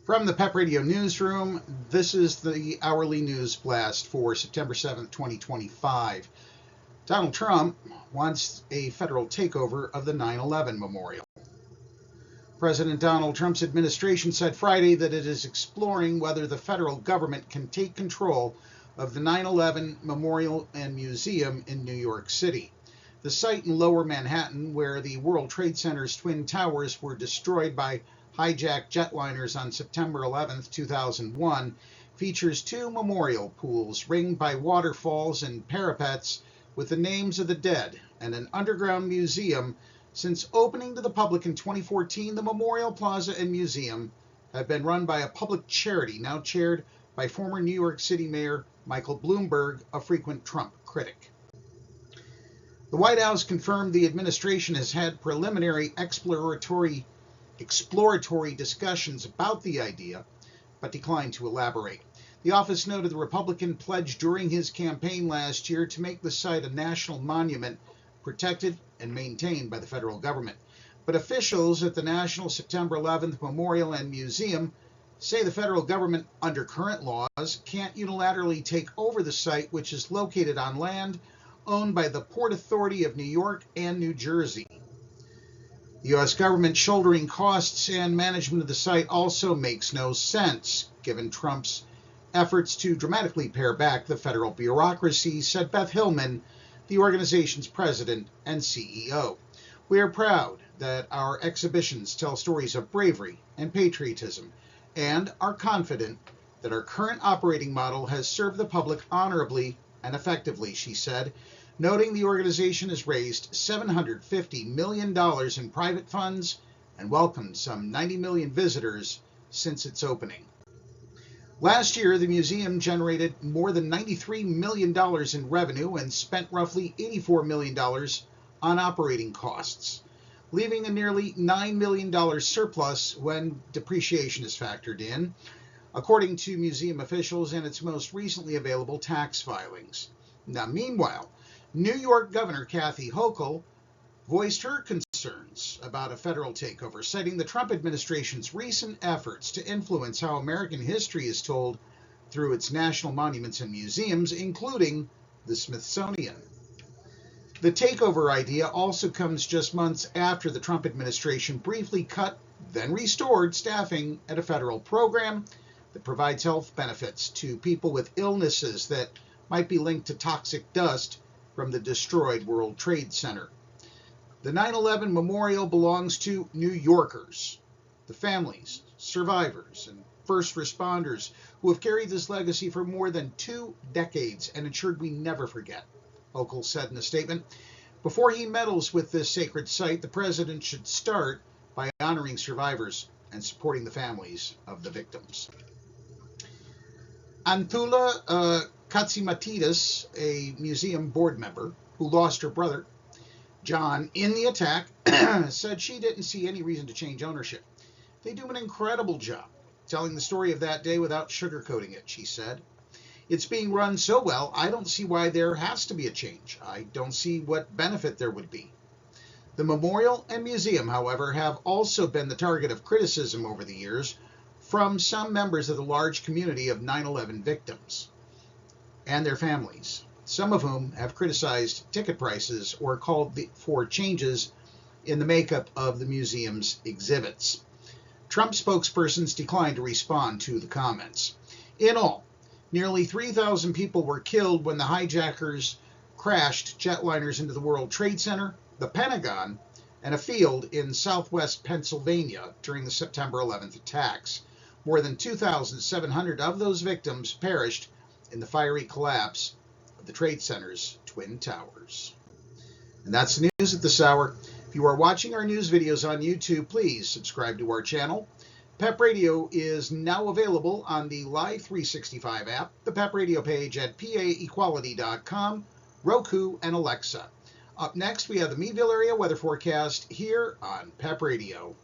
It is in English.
From the PEP Radio Newsroom, this is the hourly news blast for September 7th, 2025. Donald Trump wants a federal takeover of the 9/11 memorial. President Donald Trump's administration said Friday that it is exploring whether the federal government can take control of the 9/11 Memorial and Museum in New York City. The site in Lower Manhattan, where the World Trade Center's Twin Towers were destroyed by hijacked jetliners on September 11, 2001, features two memorial pools ringed by waterfalls and parapets with the names of the dead, and an underground museum. Since opening to the public in 2014, the Memorial Plaza and Museum have been run by a public charity now chaired by former New York City Mayor Michael Bloomberg, a frequent Trump critic. The White House confirmed the administration has had preliminary exploratory discussions about the idea, but declined to elaborate. The office noted the Republican pledged during his campaign last year to make the site a national monument protected and maintained by the federal government. But officials at the National September 11th Memorial and Museum say the federal government, under current laws, can't unilaterally take over the site, which is located on land owned by the Port Authority of New York and New Jersey. The U.S. government shouldering costs and management of the site also makes no sense, given Trump's efforts to dramatically pare back the federal bureaucracy, said Beth Hillman, the organization's president and CEO. We are proud that our exhibitions tell stories of bravery and patriotism, and are confident that our current operating model has served the public honorably and effectively, she said, noting the organization has raised $750 million in private funds and welcomed some 90 million visitors since its opening. Last year, the museum generated more than $93 million in revenue and spent roughly $84 million on operating costs, leaving a nearly $9 million surplus when depreciation is factored in, according to museum officials and its most recently available tax filings. Now, meanwhile, New York Governor Kathy Hochul voiced her concerns about a federal takeover, citing the Trump administration's recent efforts to influence how American history is told through its national monuments and museums, including the Smithsonian. The takeover idea also comes just months after the Trump administration briefly cut, then restored staffing at a federal program that provides health benefits to people with illnesses that might be linked to toxic dust from the destroyed World Trade Center. The 9/11 memorial belongs to New Yorkers, the families, survivors, and first responders who have carried this legacy for more than 2 decades and ensured we never forget, Hochul said in a statement. Before he meddles with this sacred site, the president should start by honoring survivors and supporting the families of the victims. Antula Katsimatidis, a museum board member who lost her brother, John, in the attack, said she didn't see any reason to change ownership. They do an incredible job telling the story of that day without sugarcoating it, she said. It's being run so well, I don't see why there has to be a change. I don't see what benefit there would be. The memorial and museum, however, have also been the target of criticism over the years from some members of the large community of 9/11 victims and their families, some of whom have criticized ticket prices or called for changes in the makeup of the museum's exhibits. Trump spokespersons declined to respond to the comments. In all, nearly 3,000 people were killed when the hijackers crashed jetliners into the World Trade Center, the Pentagon, and a field in southwest Pennsylvania during the September 11th attacks. More than 2,700 of those victims perished in the fiery collapse of the Trade Center's Twin Towers. And that's the news at this hour. If you are watching our news videos on YouTube, please subscribe to our channel. PEP Radio is now available on the Live 365 app, the PEP Radio page at paequality.com, Roku, and Alexa. Up next, we have the Meadville area weather forecast here on PEP Radio.